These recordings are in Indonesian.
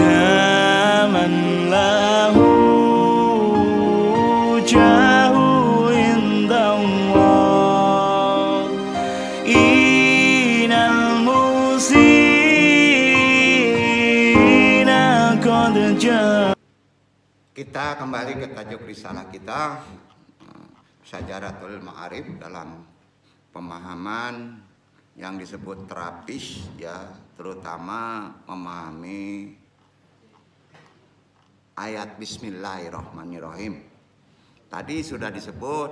يا من له جاه عند الله إن المسيء قد جاء. Kita kembali ke tajuk risalah kita, Syajaratul Ma'arif, dalam pemahaman yang disebut terapis, ya, terutama memahami ayat Bismillahirrahmanirrahim. Tadi sudah disebut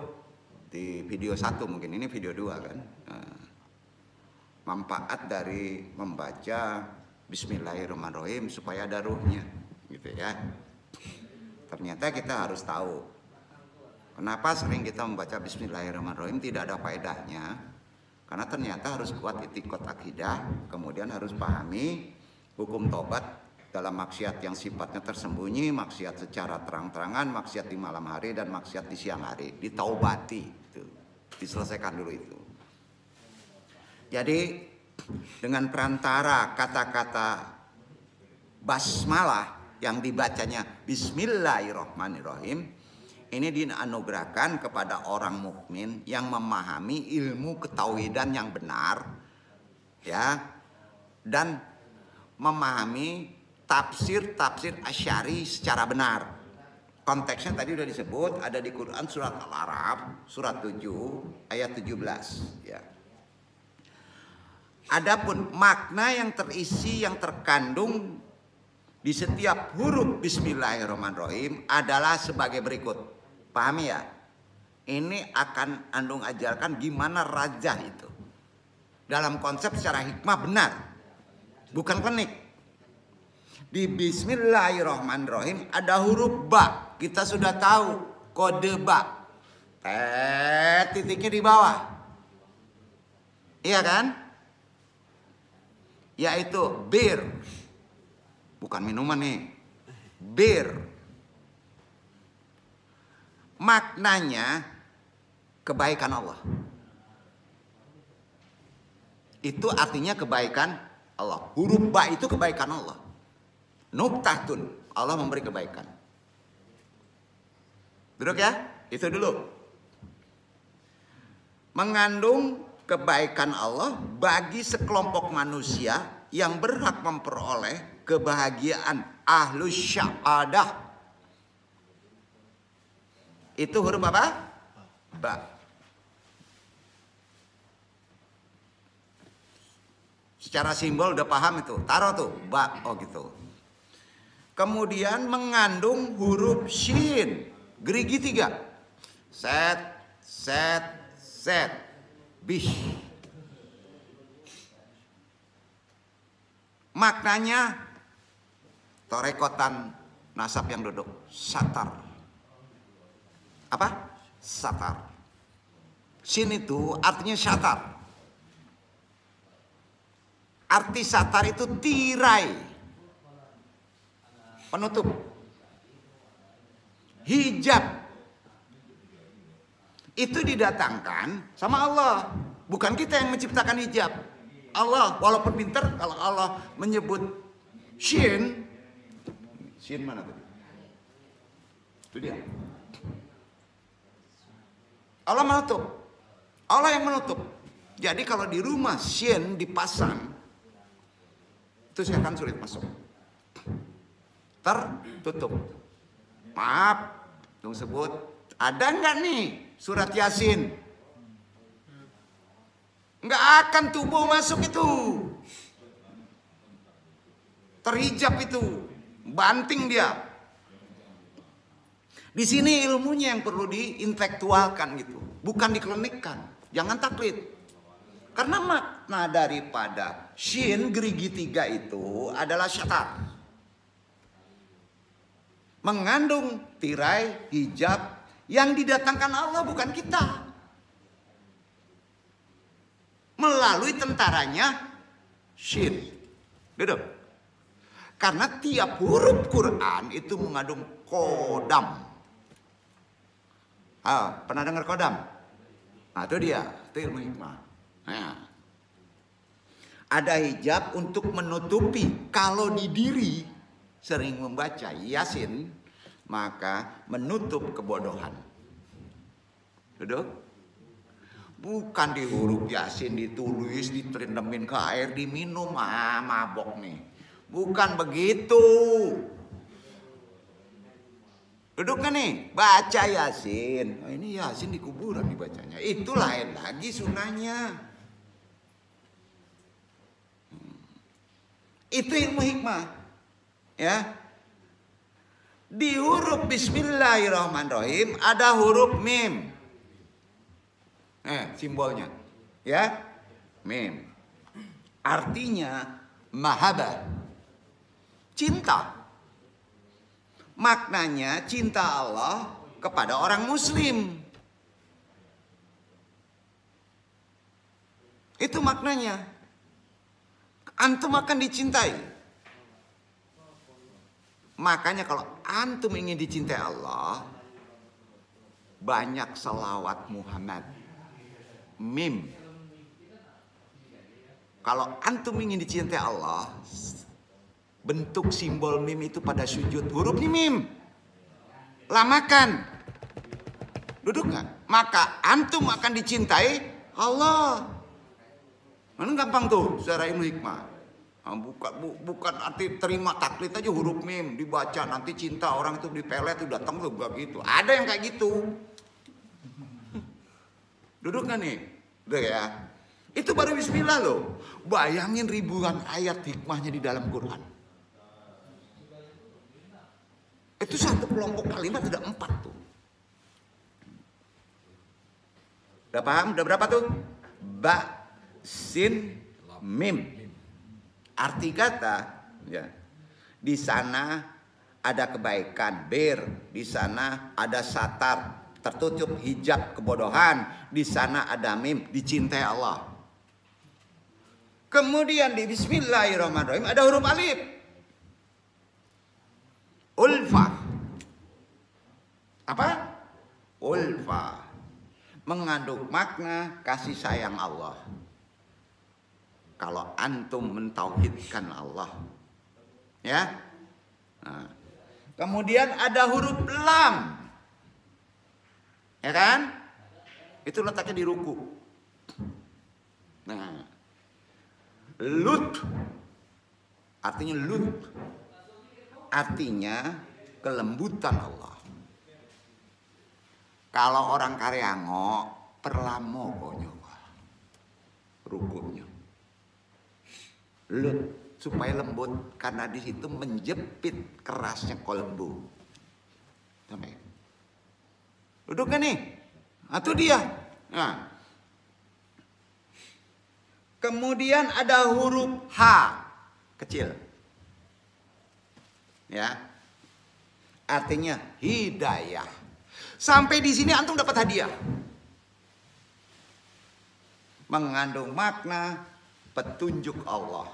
di video 1, mungkin ini video 2 kan. Manfaat dari membaca Bismillahirrahmanirrahim supaya ada ruhnya, gitu ya. Ternyata kita harus tahu kenapa sering kita membaca Bismillahirrahmanirrahim tidak ada faedahnya. Karena ternyata harus kuat itikad akidah, kemudian harus pahami hukum tobat dalam maksiat yang sifatnya tersembunyi, maksiat secara terang-terangan, maksiat di malam hari dan maksiat di siang hari. Ditaubati, itu diselesaikan dulu itu. Jadi dengan perantara kata-kata basmalah yang dibacanya Bismillahirrahmanirrahim, ini dianugerahkan kepada orang mukmin yang memahami ilmu ketauhidan yang benar, ya, dan memahami tafsir Asy'ari secara benar. Konteksnya tadi sudah disebut, ada di Quran surat Al-A'raf surat 7 ayat 17, ya. Adapun makna yang terisi, yang terkandung di setiap huruf Bismillahirrahmanirrahim adalah sebagai berikut. Pahami ya? Ini akan Andung ajarkan gimana rajah itu. Dalam konsep secara hikmah benar. Bukan klinik. Di Bismillahirrahmanirrahim ada huruf ba. Kita sudah tahu kode ba. Titiknya di bawah. Iya kan? Yaitu bir. Bukan minuman nih, bir. Maknanya kebaikan Allah. Itu artinya kebaikan Allah. Huruf ba itu kebaikan Allah. Nuktatun, Allah memberi kebaikan. Duduk ya, itu dulu. Mengandung kebaikan Allah bagi sekelompok manusia yang berhak memperoleh kebahagiaan ahlus sya'adah. Itu huruf apa? Ba. Secara simbol udah paham itu. Taruh tuh, ba, oh gitu. Kemudian mengandung huruf shin, gerigi 3. Set, set, set. Bish. Maknanya torekotan nasab yang duduk, satar. Apa? Satar. Sin itu artinya satar. Arti satar itu tirai, penutup, hijab. Itu didatangkan sama Allah, bukan kita yang menciptakan hijab. Allah walaupun pintar, kalau Allah menyebut shin mana tadi? Itu dia. Allah menutup. Allah yang menutup. Jadi kalau di rumah shin dipasang, itu saya akan sulit masuk. Tertutup. Maaf, tunggu sebut. Ada nggak nih surat Yasin? Nggak akan tubuh masuk itu. Terhijab itu. Banting dia. Di sini ilmunya yang perlu diintelektualkan gitu. Bukan diklinikkan. Jangan taklid. Karena makna daripada shin gerigi 3 itu adalah syatar. Mengandung tirai, hijab yang didatangkan Allah, bukan kita. Melalui tentaranya shin. Duduk. Karena tiap huruf Quran itu mengandung kodam. Pernah dengar kodam? Nah itu dia, itu ilmu hikmah. Nah, ada hijab untuk menutupi kalau di diri sering membaca Yasin, maka menutup kebodohan. Duduk. Bukan di huruf Yasin ditulis, diteremin ke air, diminum, mabok nih. Bukan begitu. Duduk kan nih, baca Yasin. Ini Yasin di kuburan dibacanya. Itu lain lagi sunahnya. Itu ilmu hikmah. Ya. Di huruf Bismillahirrahmanirrahim ada huruf mim. Simbolnya. Ya. Mim. Artinya mahabbah. Cinta. Maknanya cinta Allah kepada orang muslim. Itu maknanya. Antum akan dicintai. Makanya kalau antum ingin dicintai Allah, banyak salawat Muhammad. Mim. Kalau antum ingin dicintai Allah, bentuk simbol mim itu pada sujud, hurufnya mim. Lamakan. Duduk nggak? Maka antum akan dicintai Allah. Mana gampang tuh secara ilmu hikmah. Bukan arti terima taklid aja huruf mim dibaca nanti cinta orang itu dipelet tuh datang tuh gak gitu. Ada yang kayak gitu. Duduk kan nih? Udah ya. Itu baru bismillah loh. Bayangin ribuan ayat hikmahnya di dalam Quran. Itu satu kelompok kalimat ada 4 tuh. Udah paham? Udah berapa tuh? Ba, sin, mim. Arti kata, ya. Di sana ada kebaikan, bir. Di sana ada satar, tertutup hijab kebodohan. Di sana ada mim, dicintai Allah. Kemudian di Bismillahirrahmanirrahim ada huruf alif. Ulfa. Apa? Ulfa. Mengandung makna kasih sayang Allah. Kalau antum mentauhidkan Allah. Ya. Nah. Kemudian ada huruf lam. Ya kan? Itu letaknya di ruku. Nah. Lut. Artinya lut. Artinya kelembutan Allah. Kalau orang Karyango perlamo konyowa. Rukunya. Lut supaya lembut karena di situ menjepit kerasnya kolbu. Sampai. Duduk kan nih? Itu dia. Nah. Kemudian ada huruf H kecil. Ya. Artinya hidayah. Sampai di sini antum dapat hadiah. Mengandung makna petunjuk Allah.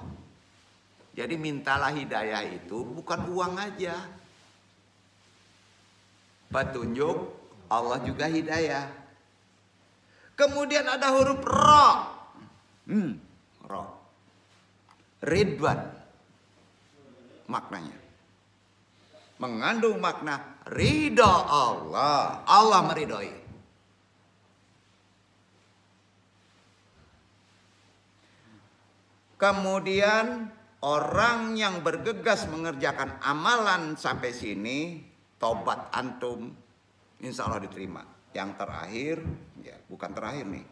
Jadi mintalah hidayah itu bukan uang aja. Petunjuk Allah juga hidayah. Kemudian ada huruf Ra. Ra. Ridwan. Maknanya. Mengandung makna ridha Allah. Allah meridhoi. Kemudian orang yang bergegas mengerjakan amalan sampai sini, tobat antum insya Allah diterima. Yang terakhir, ya bukan terakhir nih.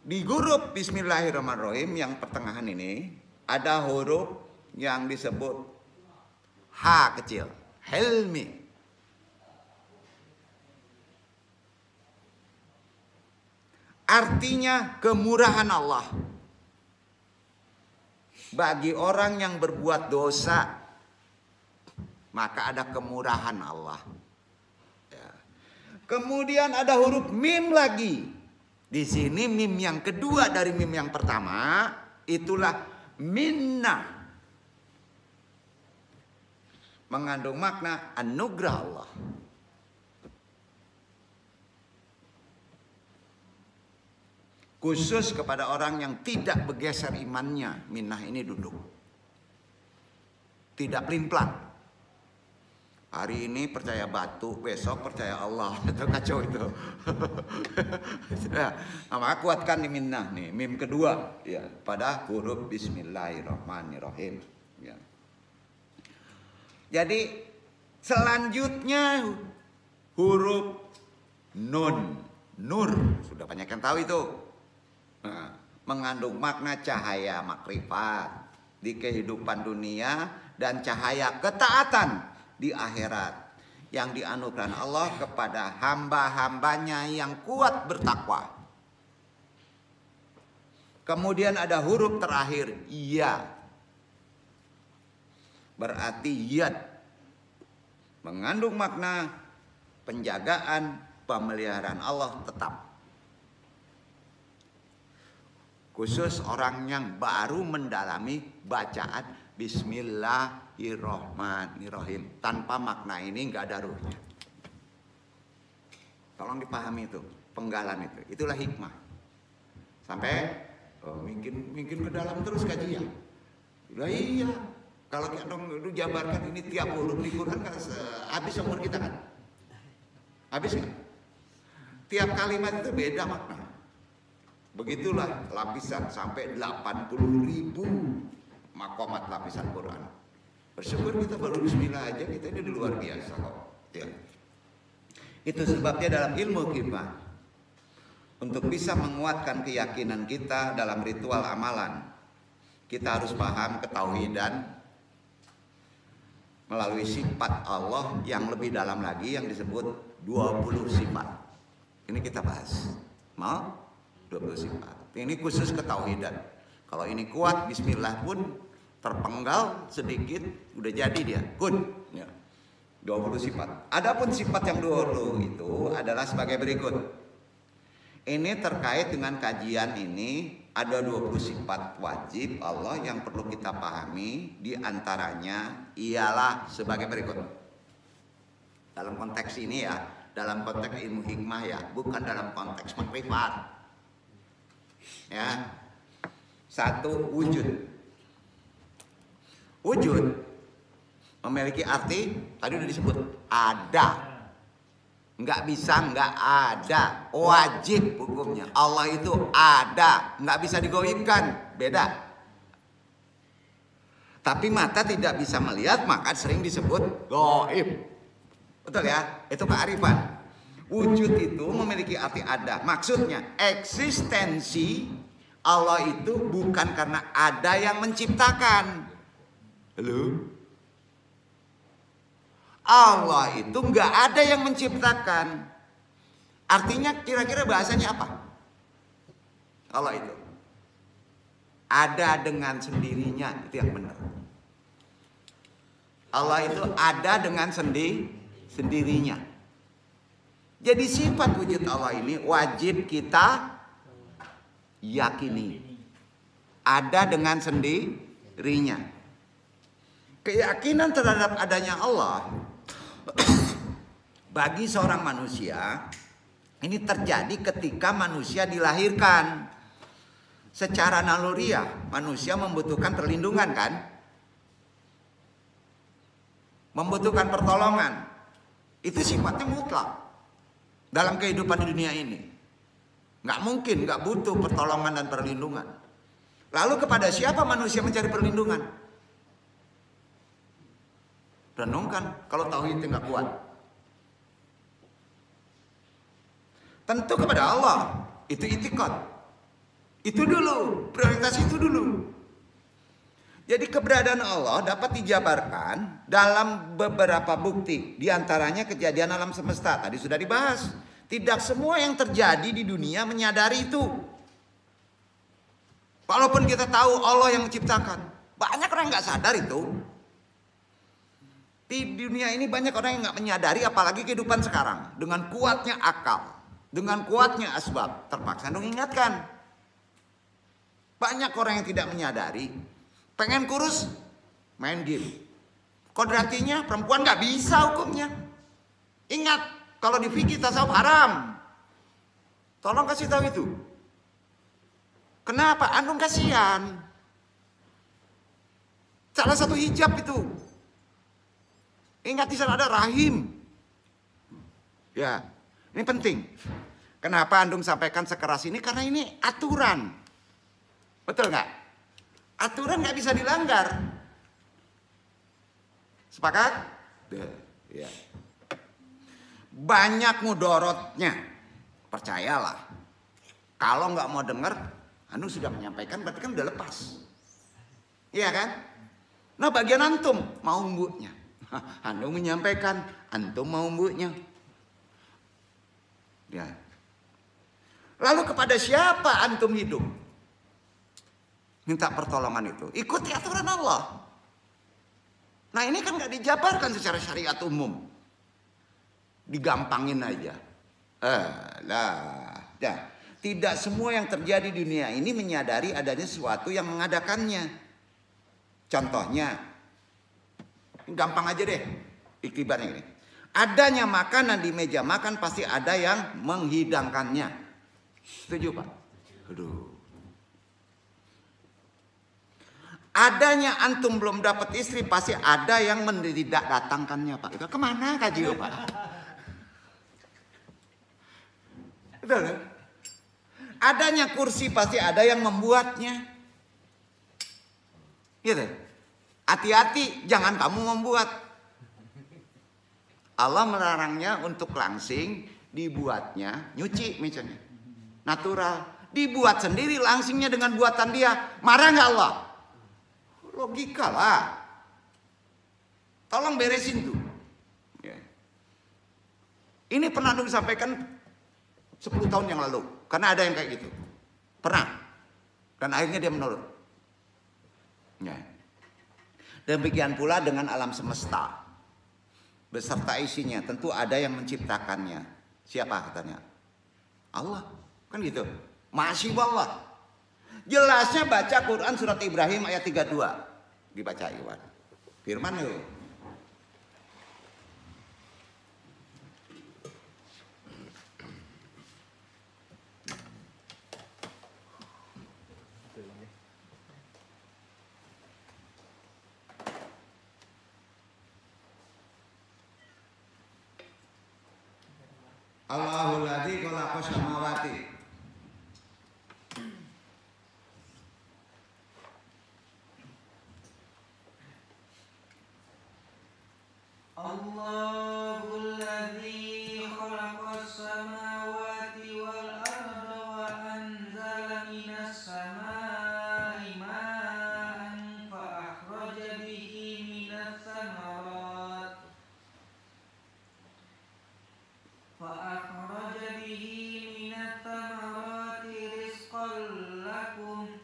Di huruf Bismillahirrahmanirrahim yang pertengahan ini ada huruf yang disebut H kecil, helmi. Artinya kemurahan Allah. Bagi orang yang berbuat dosa, maka ada kemurahan Allah. Ya. Kemudian ada huruf mim lagi. Di sini mim yang kedua dari mim yang pertama, itulah minnah. Mengandung makna anugerah Allah. Khusus kepada orang yang tidak bergeser imannya. Minnah ini duduk. Tidak pelin-pelan. Hari ini percaya batu, besok percaya Allah. Itu kacau itu. Nah, maka kuatkan di minnah nih, mim kedua ya, pada huruf bismillahirrahmanirrahim ya. Jadi selanjutnya huruf nun, nur, sudah banyak yang tahu itu. Nah, mengandung makna cahaya makrifat di kehidupan dunia dan cahaya ketaatan di akhirat yang dianugerahkan Allah kepada hamba-hambanya yang kuat bertakwa. Kemudian ada huruf terakhir ya, berarti yad, mengandung makna penjagaan, pemeliharaan Allah tetap. Khusus orang yang baru mendalami bacaan Bismillahirrahmanirrahim. Tanpa makna ini nggak ada ruhnya. Tolong dipahami itu, penggalan itu. Itulah hikmah. Sampai mungkin ke dalam terus kajian. Udah iya. Kalau kita dong jabarkan ini tiap huruf di Quran kan habis umur kita kan. Habis kan? Tiap kalimat itu beda makna. Begitulah lapisan sampai 80.000 makomat lapisan Quran. Bersyukur kita baru bismillah aja, kita ini luar biasa kok. Ya. Itu sebabnya dalam ilmu hikmah, untuk bisa menguatkan keyakinan kita dalam ritual amalan, kita harus paham ketauhidan melalui sifat Allah yang lebih dalam lagi yang disebut 20 sifat. Ini kita bahas. Mau? 20 sifat. Ini khusus ketauhidan. Kalau ini kuat, bismillah pun terpenggal sedikit, udah jadi dia. Good. Ya. 20 sifat. Adapun sifat yang 20 itu adalah sebagai berikut. Ini terkait dengan kajian ini, ada 20 sifat wajib Allah yang perlu kita pahami. Di antaranya ialah sebagai berikut. Dalam konteks ini ya, dalam konteks ilmu hikmah ya, bukan dalam konteks makrifat. Ya. Satu, wujud. Wujud memiliki arti, tadi udah disebut, ada. Nggak bisa nggak ada, wajib hukumnya. Allah itu ada, nggak bisa digoibkan, beda. Tapi mata tidak bisa melihat, maka sering disebut goib. Betul ya? Itu kearifan. Wujud itu memiliki arti ada. Maksudnya eksistensi Allah itu bukan karena ada yang menciptakan. Halo? Allah itu nggak ada yang menciptakan. Artinya kira-kira bahasanya apa? Allah itu ada dengan sendirinya, itu yang benar. Allah itu ada dengan sendirinya. Jadi sifat wujud Allah ini wajib kita yakini. Ada dengan sendirinya. Keyakinan terhadap adanya Allah bagi seorang manusia ini terjadi ketika manusia dilahirkan. Secara naluriah manusia membutuhkan perlindungan kan? Membutuhkan pertolongan. Itu sifatnya mutlak dalam kehidupan di dunia ini. Nggak mungkin nggak butuh pertolongan dan perlindungan. Lalu kepada siapa manusia mencari perlindungan? Renungkan kalau tauhid nggak kuat. Tentu kepada Allah. Itu itikad. Itu dulu, prioritas itu dulu. Jadi keberadaan Allah dapat dijabarkan dalam beberapa bukti. Di antaranya kejadian alam semesta. Tadi sudah dibahas. Tidak semua yang terjadi di dunia menyadari itu. Walaupun kita tahu Allah yang menciptakan. Banyak orang yang nggak sadar itu. Di dunia ini banyak orang yang nggak menyadari, apalagi kehidupan sekarang. Dengan kuatnya akal, dengan kuatnya asbab, terpaksa dong ingatkan. Banyak orang yang tidak menyadari, pengen kurus, main game. Kodratinya perempuan nggak bisa hukumnya. Ingat, kalau di fikih tasawuf haram. Tolong kasih tahu itu. Kenapa? Antum kasihan. Salah satu hijab itu. Ingat di sana ada rahim. Ya, ini penting. Kenapa Antum sampaikan sekeras ini? Karena ini aturan. Betul nggak? Aturan nggak bisa dilanggar. Sepakat? Ya. Banyak mudorotnya. Percayalah. Kalau nggak mau dengar, Antum sudah menyampaikan, berarti kan udah lepas. Iya kan? Nah bagian Antum mau mbuknya. Antum menyampaikan, Antum mau mbuknya. Ya. Lalu kepada siapa Antum hidup? Minta pertolongan itu. Ikuti aturan Allah. Nah ini kan nggak dijabarkan secara syariat umum. Digampangin aja. Tidak semua yang terjadi di dunia ini menyadari adanya sesuatu yang mengadakannya. Contohnya, gampang aja deh, iktibarnya ini. Adanya makanan di meja makan pasti ada yang menghidangkannya. Setuju Pak? Aduh. Adanya antum belum dapat istri pasti ada yang tidak datangkannya Pak. Itu kemana kaji Pak? Betul kan? Adanya kursi pasti ada yang membuatnya. Gitu. Hati-hati jangan kamu membuat. Allah melarangnya untuk langsing, dibuatnya nyuci misalnya. Natural. Dibuat sendiri langsingnya dengan buatan dia. Marah nggak Allah? Logika lah. Tolong beresin tuh. Ya. Ini pernah disampaikan 10 tahun yang lalu. Karena ada yang kayak gitu. Pernah. Dan akhirnya dia menurut. Ya. Demikian pula dengan alam semesta. Beserta isinya. Tentu ada yang menciptakannya. Siapa katanya? Allah. Kan gitu. Masih Allah. Jelasnya baca Quran surat Ibrahim ayat 32. Dibaca Iwan. Firman yuk. Allahul ladzi khalaqa samawati. Allahul ladzi khalaqas samawati wal arda wa anzala minas samaa'i ma'an fa akhraja bihi minas samarat rizqan lakum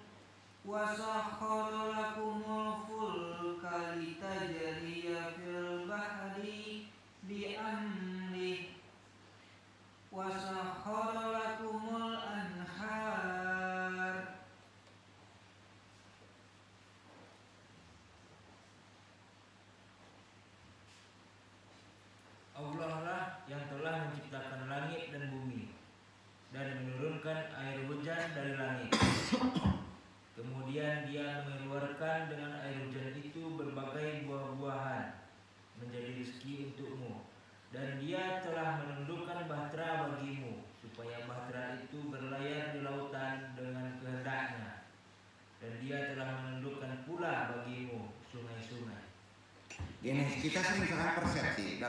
wa sakhkhara lakumul fulka litajriya fil bahri bi amrihi wa sakhkhara lakumul anhar. Allah lah yang telah menciptakan langit dan bumi dan menurunkan air hujan dari langit. Kemudian dia mengeluarkan dengan air hujan itu berbagai buah-buahan menjadi rezeki untukmu. Dan dia telah menundukkan bahtera bagimu supaya bahtera itu berlayar di lautan dengan kehendaknya. Dan dia telah menundukkan pula bagimu sungai-sungai. Ini kita sering salah persepsi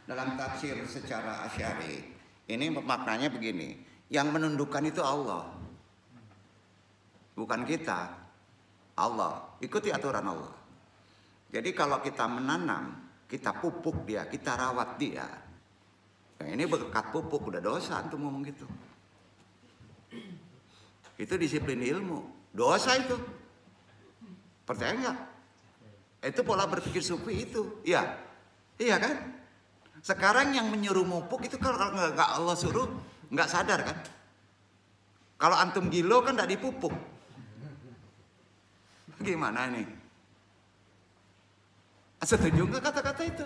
dalam tafsir secara Asy'ari. Ini maknanya begini, yang menundukkan itu Allah. Bukan kita. Allah. Ikuti aturan Allah. Jadi kalau kita menanam, kita pupuk dia, kita rawat dia. Nah, ini berkat pupuk udah dosa antum ngomong gitu. Itu disiplin ilmu. Dosa itu. Percaya enggak? Itu pola berpikir sufi itu. Iya. Iya kan? Sekarang yang menyuruh mupuk itu kalau nggak Allah suruh nggak sadar kan? Kalau antum gilo kan nggak dipupuk. Gimana nih? Setuju nggak kata-kata itu?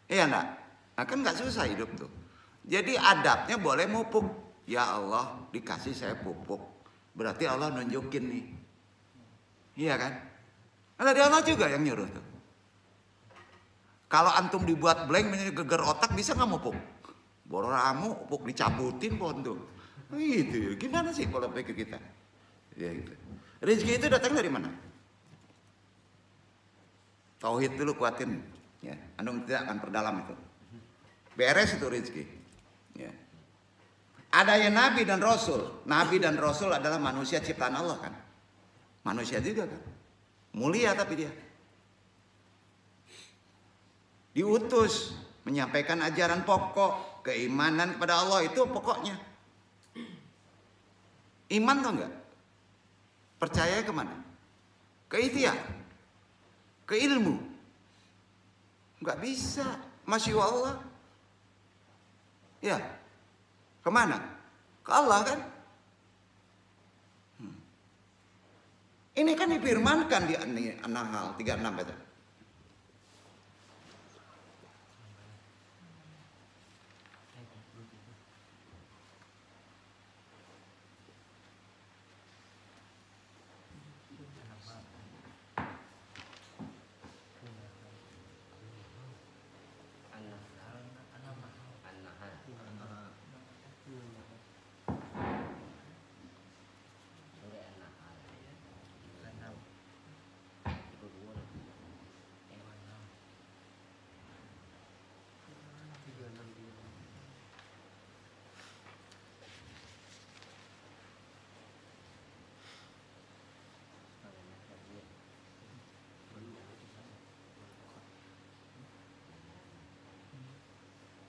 Iya enggak? Nah kan nggak susah hidup tuh. Jadi adabnya boleh mupuk. Ya Allah dikasih saya pupuk. Berarti Allah nunjukin nih. Iya kan? Dari Allah juga yang nyuruh tuh. Kalau antum dibuat blank menjadi geger otak bisa nggak mupuk? Bororamu, upuk dicabutin pohon tuh. Gitu. Gimana sih pola pikir kita? Ya gitu. Rezeki itu datang dari mana? Tauhid dulu kuatin. Ya, antum tidak akan perdalam itu. Beres itu rezeki. Ya. Ada yang nabi dan rasul. Nabi dan rasul adalah manusia ciptaan Allah kan. Manusia juga kan. Mulia tapi dia diutus menyampaikan ajaran pokok, keimanan kepada Allah itu pokoknya. Iman tau enggak? Percaya kemana? Ke ikhtiar, ke ilmu. Enggak bisa, Masya Allah. Ya, kemana? Ke Allah kan? Ini kan difirmankan di An-Nahl 36 itu.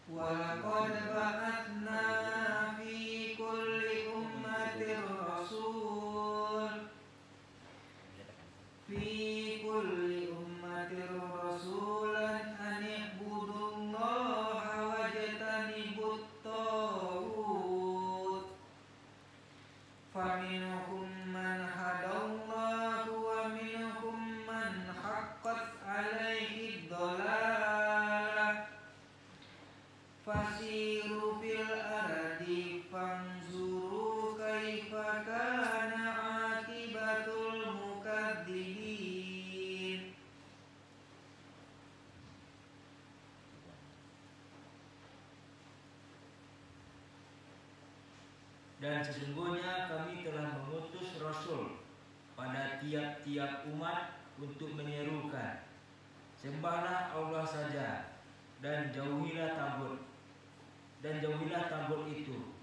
Walaqad ba'atsna fi kulli ummatin rasul rasulan an i'budullaha wajtanibut taghut faminhum man hadallahu wa minhum man haqqat 'alaihi dhalalah fasiru fil ardi fanzuru kaifa kana akibatul mukadzibin. Dan sesungguhnya kami telah mengutus Rasul pada tiap-tiap umat untuk menyerukan, sembahlah Allah saja dan jauhilah tagut itu.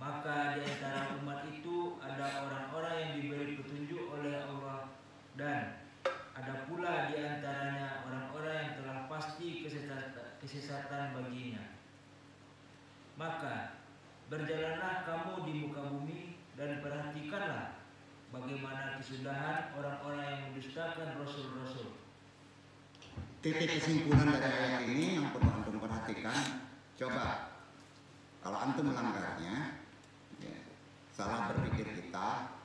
Maka di antara umat itu ada orang-orang yang diberi petunjuk oleh Allah, dan ada pula di antaranya orang-orang yang telah pasti kesesatan baginya. Maka berjalanlah kamu di muka bumi dan perhatikanlah bagaimana kesudahan orang-orang yang mendustakan rasul-rasul. Titik kesimpulan dari ayat ini yang perlu antum perhatikan. Coba kalau antum melanggarnya, ya, salah berpikir kita,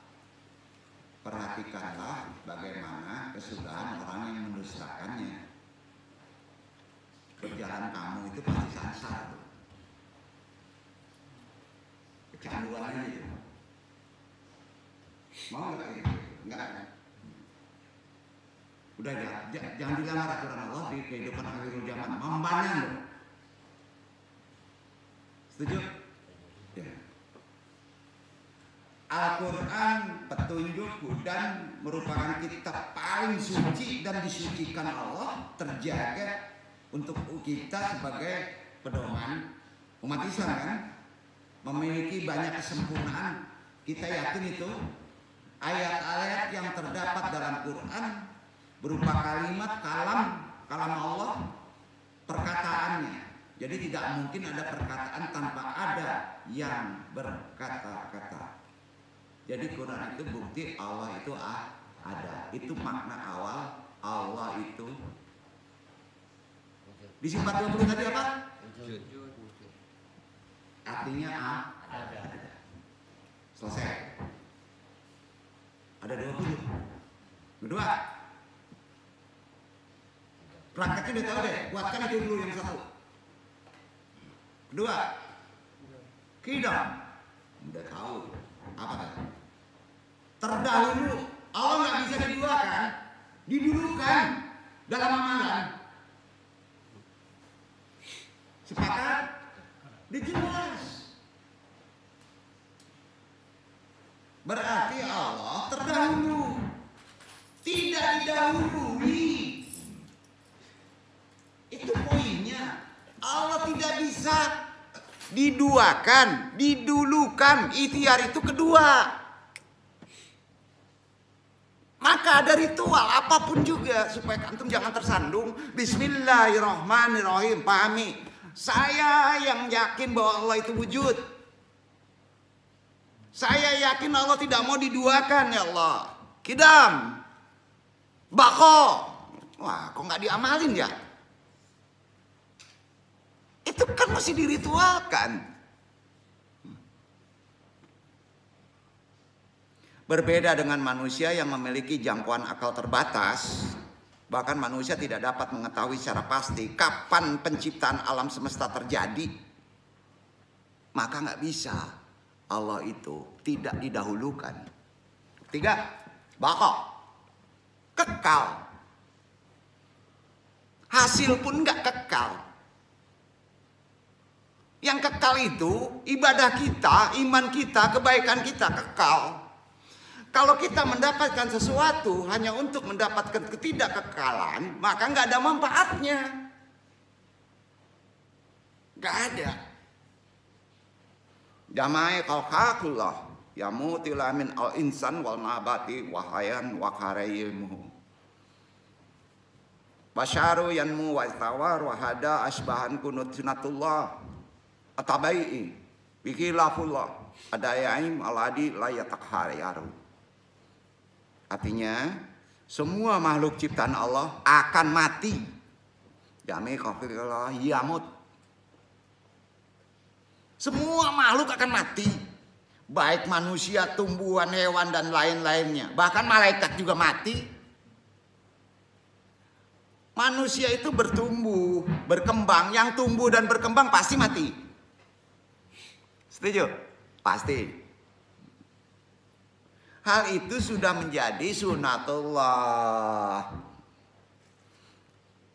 perhatikanlah bagaimana kesudahan orang yang mendustakannya. Berjalan kamu itu pasti sansar, kecanduan aja itu. Mau nggak gitu? Enggak. Udah jangan dilanggar aturan Allah di kehidupan akhir zaman. Mambanan loh. Setuju? Ya. Al-Quran petunjuk dan merupakan kitab paling suci dan disucikan Allah, terjaga untuk kita sebagai pedoman umat Islam kan, memiliki banyak kesempurnaan. Kita yakin itu ayat-ayat yang terdapat dalam Quran berupa kalimat kalam Allah, perkataannya. Jadi tidak mungkin ada perkataan tanpa ada yang berkata-kata. Jadi Quran itu bukti Allah itu ada. Itu makna awal Allah itu. Di sifat 20 tadi apa? Artinya ada. Selesai. Ada 20. Kedua, prakteknya udah tahu deh, buatkan itu dulu yang satu. Kedua, kidam, udah tahu apa kan? Terdahulu Allah nggak bisa diduakan, didulukan dalam amalan. Sepakat? Dijelas. Berarti Allah terdahulu, tidak didahului. Itu poinnya. Allah tidak bisa diduakan, didulukan. Ikhtiar itu kedua. Maka ada ritual apapun juga supaya antum jangan tersandung. Bismillahirrahmanirrahim. Pahami, saya yang yakin bahwa Allah itu wujud. Saya yakin Allah tidak mau diduakan, ya Allah. Kidam, bako. Wah, kok nggak diamalin ya? Itu kan masih diritualkan. Berbeda dengan manusia yang memiliki jangkauan akal terbatas. Bahkan manusia tidak dapat mengetahui secara pasti kapan penciptaan alam semesta terjadi. Maka nggak bisa. Allah itu tidak didahulukan. 3, bako. Kekal. Hasil pun nggak kekal. Yang kekal itu ibadah kita, iman kita, kebaikan kita kekal. Kalau kita mendapatkan sesuatu hanya untuk mendapatkan ketidakkekalan, maka nggak ada manfaatnya. Nggak ada. Damai khalqakullah yamutila min al insan wal nabati wahayan wa karayimu. Basyaru yanmu wa tawar wa hada asbahan kunut sunatullah atabai bikilafullah adayaim aladi layatak harayaru. Artinya semua makhluk ciptaan Allah akan mati. Damai khalqakullah yamut. Semua makhluk akan mati. Baik manusia, tumbuhan, hewan, dan lain-lainnya. Bahkan malaikat juga mati. Manusia itu bertumbuh, berkembang. Yang tumbuh dan berkembang pasti mati. Setuju? Pasti. Hal itu sudah menjadi sunatullah.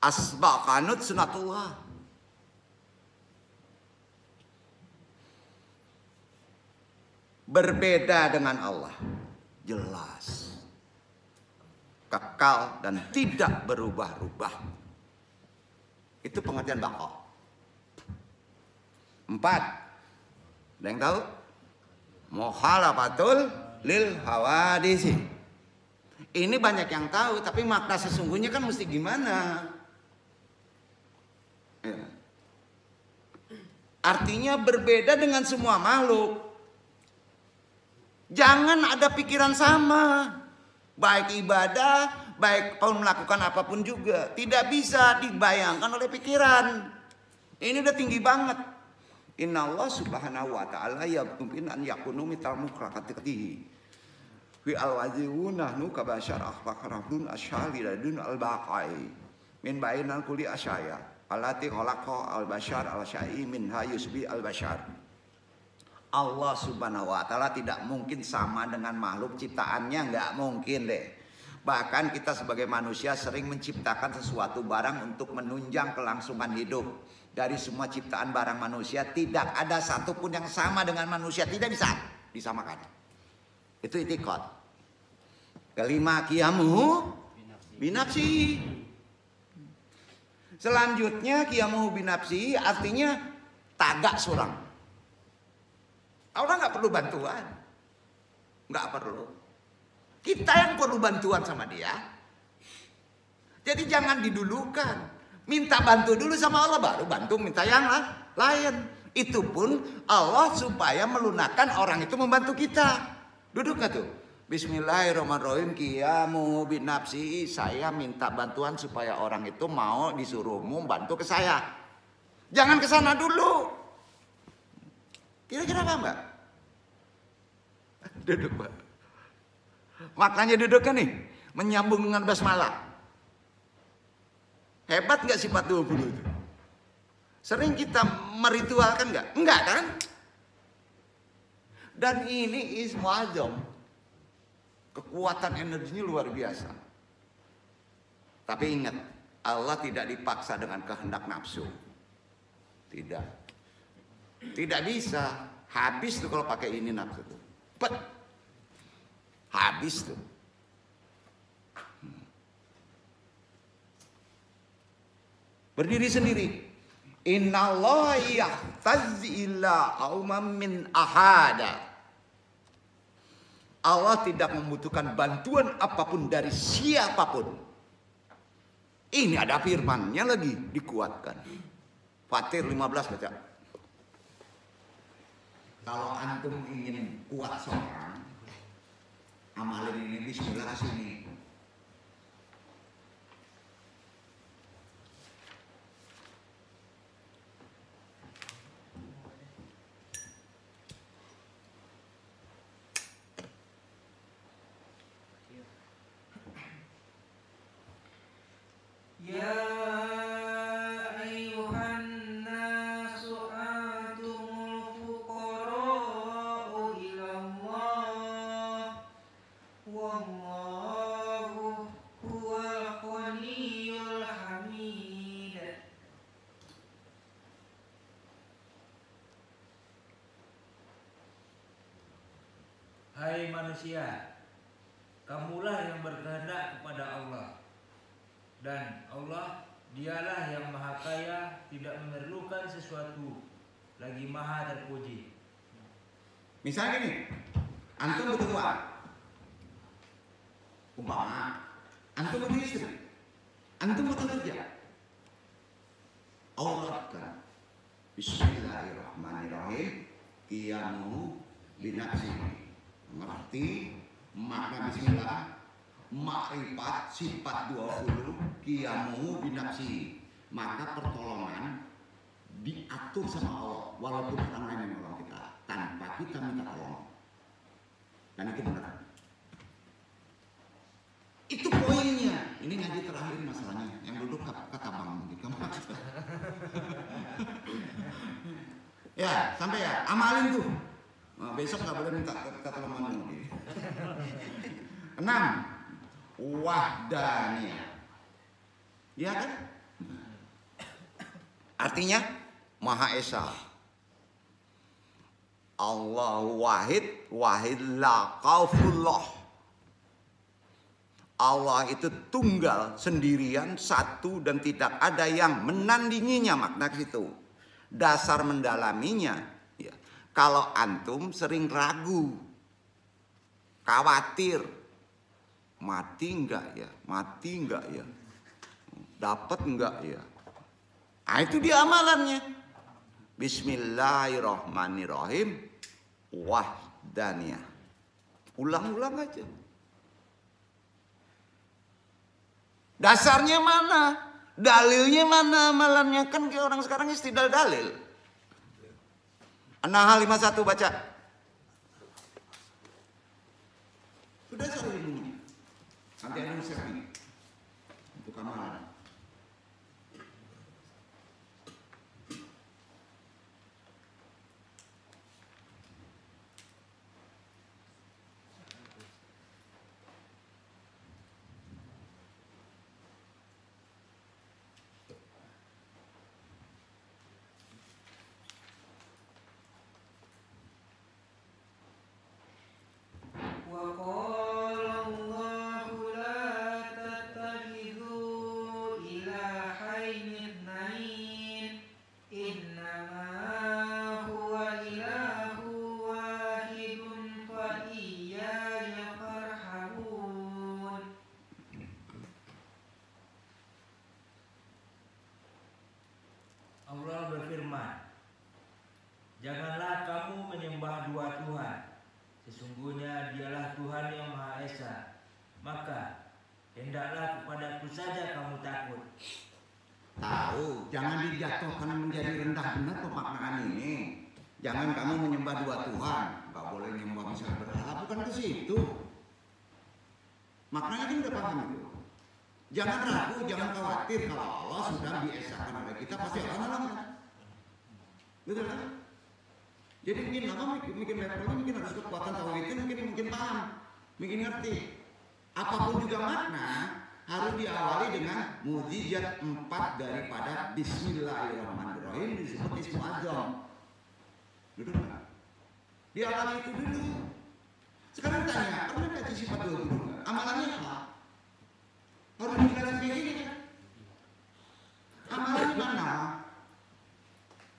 Asbaqanut sunatullah. Berbeda dengan Allah, jelas, kekal dan tidak berubah-ubah. Itu pengertian bako. 4, ada yang tahu? Mukhalafatul lil hawadisi. Ini banyak yang tahu, tapi makna sesungguhnya kan mesti gimana? Ya. Artinya berbeda dengan semua makhluk. Jangan ada pikiran sama. Baik ibadah, baik melakukan apapun juga. Tidak bisa dibayangkan oleh pikiran. Ini udah tinggi banget. Inna Allah subhanahu wa ta'ala yabtumin an yakunu mital mukrakatihi. Fi al-waziwuna nu kabasyar akhbakarabun asyali radun al-baqai. Min bainal kuli asyaya. Alati khalaqa al-bashar al-syai min hayusbi al-bashar. Allah subhanahu wa ta'ala tidak mungkin sama dengan makhluk ciptaannya. Nggak mungkin deh. Bahkan kita sebagai manusia sering menciptakan sesuatu barang untuk menunjang kelangsungan hidup. Dari semua ciptaan barang manusia tidak ada satupun yang sama dengan manusia. Tidak bisa disamakan. Itu itikad. 5, qiyamuhu binafsi. Selanjutnya qiyamuhu binafsi artinya tagak surang. Orang nggak perlu bantuan, nggak perlu. Kita yang perlu bantuan sama dia. Jadi jangan didulukan. Minta bantu dulu sama Allah, baru bantu minta yang lain. Itu pun Allah supaya melunakkan orang itu membantu kita. Duduk nggak tuh? Bismillahirrahmanirrahim. Qiyamu binafsi. Saya minta bantuan supaya orang itu mau disuruhmu bantu ke saya. Jangan ke sana dulu. Kira-kira apa mbak? Duduk mbak. Maknanya duduk kan nih. Menyambung dengan basmalah. Hebat gak sifat 20 itu? Sering kita meritualkan gak? Enggak kan? Dan ini ismu azam. Kekuatan energinya luar biasa. Tapi ingat, Allah tidak dipaksa dengan kehendak nafsu. Tidak. Tidak bisa. Habis tuh kalau pakai ini nafsu tuh. Habis tuh. Berdiri sendiri. Innallaha yahtazzi illa auman min ahada. Allah tidak membutuhkan bantuan apapun dari siapapun. Ini ada firman-Nya lagi dikuatkan. Fatir 15 baca. Kalau antum ingin kuat seorang, amalin ini bismillah sini. Ya ayyuhan nasu antumul fuqara'u ilallah wallahu huwal ghaniyyul hamid. Hai manusia, kamulah yang berkehendak kepada Allah. Dan Allah dialah yang maha kaya, tidak memerlukan sesuatu, lagi maha terpuji. Misalnya gini, antum butuh uang. Umpama, antum butuh istri. Antum butuh kerja. Allah kan. Bismillahirrahmanirrahim. Qiyamu binafsihi. Mengerti makna bismillah? Makrifat sifat 20 qiyamu binafsi, maka pertolongan diatur sama Allah walaupun orang lain yang menolong kita tanpa kita minta tolong. Dan itu benar. Itu poinnya. Ini ngaji terakhir masalahnya. Yang duduk kata bang gitu. Ya sampai ya amalin tuh. Nah, besok nggak boleh minta tolongan lagi. 6. Wahdaniyah. Ya kan? Artinya Maha Esa. Allahu wahid, wahid la qaufullah. Allah itu tunggal, sendirian, satu dan tidak ada yang menandinginya, makna situ. Dasar mendalaminya, ya. Kalau antum sering ragu, khawatir, mati enggak ya? Mati enggak ya? Dapat enggak ya? Nah, itu dia amalannya. Bismillahirrahmanirrahim. Wahdaniyah. Ulang-ulang aja. Dasarnya mana? Dalilnya mana amalannya? Kan kayak orang sekarang istidlal dalil. An-Nahl 51 baca. Sudah sore ini. Nanti ada servis untuk amalan. Allah berfirman, janganlah kamu menyembah dua Tuhan. Sesungguhnya dialah Tuhan yang Maha Esa. Maka hendaklah kepadaku saja kamu takut. Tahu, jangan dijatuhkan menjadi rendah benar pemaknaan ini. Jangan kamu menyembah dua Tuhan. Gak boleh menyembah misalnya berhala, bukan ke situ. Maknanya kan udah paham itu. Jangan ragu, jangan khawatir kalau Allah sudah diesakan oleh kita pasti akan menolong. Betul kan? Jadi mungkin lama mungkin levelnya mungkin harus kekuatan tauhid itu mungkin paham, mungkin ngerti. Apapun juga makna, harus diawali dengan mukjizat 4 daripada Bismillahirrahmanirrahim, disebut Ismu Adzam. Duduk nggak? Diawali itu dulu. Sekarang tanya, pernah baca sifat 20? Amalannya apa? Harus dijelasin kayak gini kan? Amalan mana?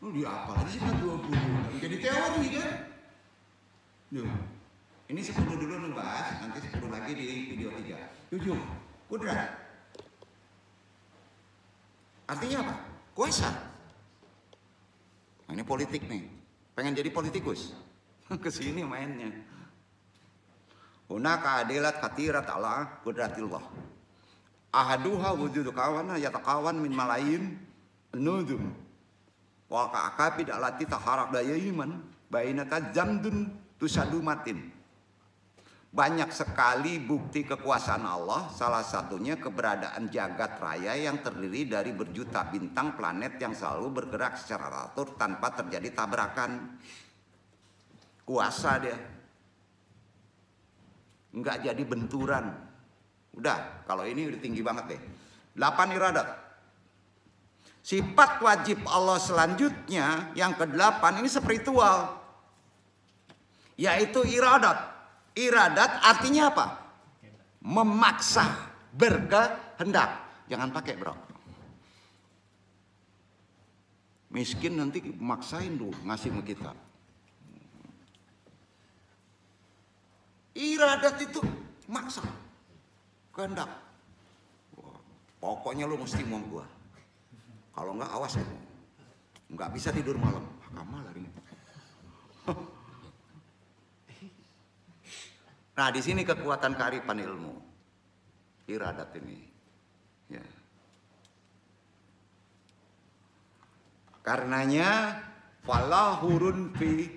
Oh, dia apa lagi sifat 20? Jadi teori kan? Duh. Ini 10 dulu ngebahas, nanti 10 lagi di video 3. 7. Kudrat. Artinya apa? Kuasa. Nah, ini politik nih. Pengen jadi politikus. Kesini mainnya. Hunaka adilat katirat ala kudratillah. Ahaduha wujudu kawana yatakawan min malayin nudum. Wa ka'akabid alati taharak daya iman. Bainaka jamdun tusadumatin. Banyak sekali bukti kekuasaan Allah, salah satunya keberadaan jagat raya yang terdiri dari berjuta bintang planet yang selalu bergerak secara teratur tanpa terjadi tabrakan. Kuasa dia. Enggak jadi benturan. Udah, kalau ini udah tinggi banget deh. 8 iradat. Sifat wajib Allah selanjutnya yang ke-8 ini spiritual. Yaitu iradat. Iradat artinya apa? Memaksa, berkehendak. Jangan pakai bro. Miskin nanti maksain dulu ngasih sama kita. Iradat itu maksa, kehendak. Pokoknya lu mesti mau gua. Kalau enggak awas ya. Enggak bisa tidur malam. Kamal hari ini. Nah, di sini kekuatan kearifan ilmu. Iradat ini. Ya. Karenanya falahurun fi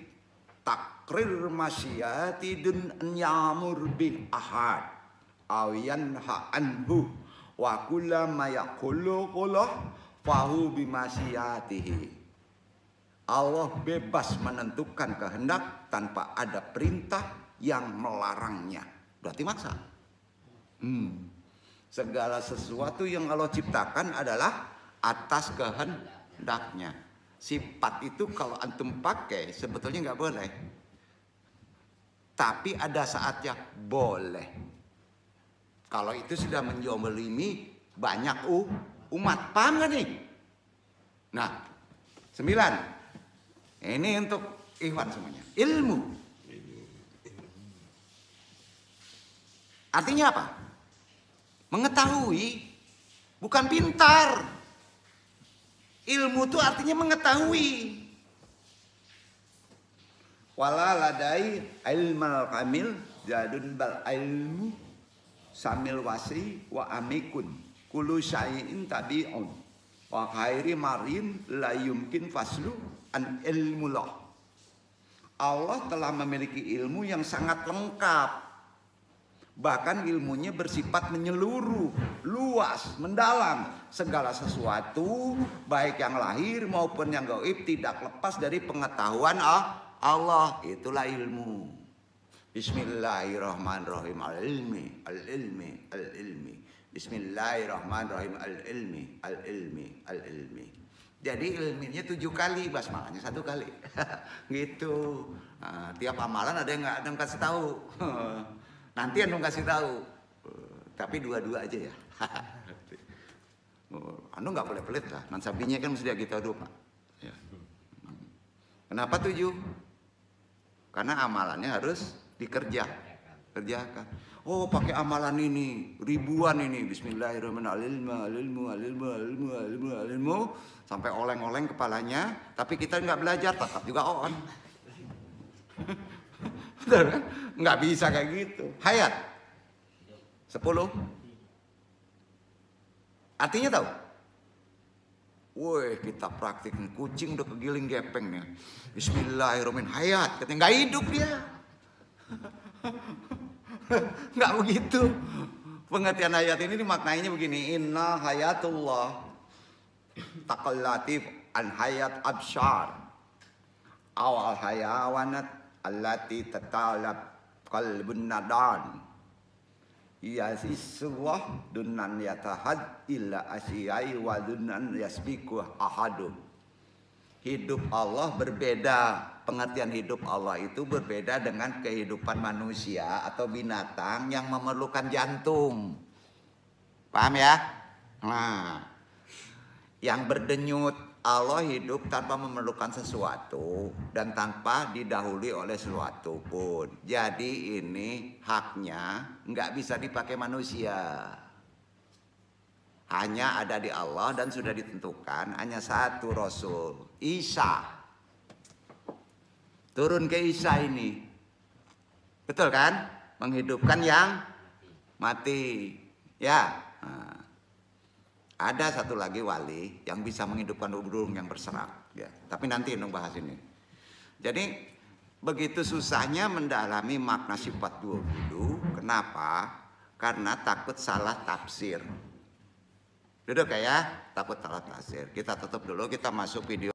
takrir masyiyati dun nyamur bih ahad awiyan ha'anhu wa kullama yaqulu qullah fahu bimasyiyatihi. Allah bebas menentukan kehendak tanpa ada perintah yang melarangnya. Berarti maksa. Segala sesuatu yang Allah ciptakan adalah atas kehendaknya. Sifat itu kalau antum pakai sebetulnya nggak boleh. Tapi ada saatnya boleh. Kalau itu sudah menjolimi banyak umat. Paham gak nih? Nah, 9. Ini untuk ikhwan semuanya. Ilmu. Artinya apa? Mengetahui, bukan pintar. Ilmu itu artinya mengetahui. Wala ladai ilmal kamil jadun bal ilmu samil wasi wa amikun kulu syai'in tabi'un wa khairi marin la yumkin faslu an ilmullah. Allah telah memiliki ilmu yang sangat lengkap. Bahkan ilmunya bersifat menyeluruh, luas, mendalam. Segala sesuatu, baik yang lahir maupun yang gaib, tidak lepas dari pengetahuan Allah. Itulah ilmu. Bismillahirrahmanirrahim. Al-ilmi, al-ilmi, al-ilmi. Bismillahirrahmanirrahim. Al-ilmi, al-ilmi, al-ilmi. Jadi ilminya 7 kali, basmalahnya 1 kali. Gitu. Nah, tiap amalan ada yang nggak kasih tahu. Nanti anu kasih tahu, tapi 2-2 aja ya. Anu nggak boleh pelit lah. Mansabinya kan mesti kita dulu pak. Ya. Kenapa 7? Karena amalannya harus kerjakan. Oh pakai amalan ini ribuan ini. Bismillahirrahmanirrahim. Alilmu sampai oleng-oleng kepalanya. Tapi kita nggak belajar, tetap juga on. Betul kan? Nggak bisa kayak gitu. Hayat 10. Artinya tahu? Woi kita praktik kucing udah kegiling gepeng nih. Bismillahirrahmanirrahim. Hayat, katanya nggak hidup dia. Nggak begitu. Pengertian ayat ini dimaknainya begini. Inna hayatullah taqallatif an hayat absyar. Awal hayawanat allati tatalab qalbun nadan Yasisullah dunan yatahad illa asyai wa dunan yasbiku ahadu. Hidup Allah berbeda. Pengertian hidup Allah itu berbeda dengan kehidupan manusia atau binatang yang memerlukan jantung. Paham ya? Nah, yang berdenyut, Allah hidup tanpa memerlukan sesuatu dan tanpa didahului oleh sesuatu pun. Jadi ini haknya nggak bisa dipakai manusia. Hanya ada di Allah dan sudah ditentukan hanya satu Rasul, Isa. Turun ke Isa ini. Betul kan? Menghidupkan yang mati. Ya. Nah. Ada satu lagi wali yang bisa menghidupkan burung yang berserak. Ya, tapi nanti bahas ini. Jadi begitu susahnya mendalami makna sifat 20. Kenapa? Karena takut salah tafsir. Duduk ya, takut salah tafsir. Kita tutup dulu, kita masuk video.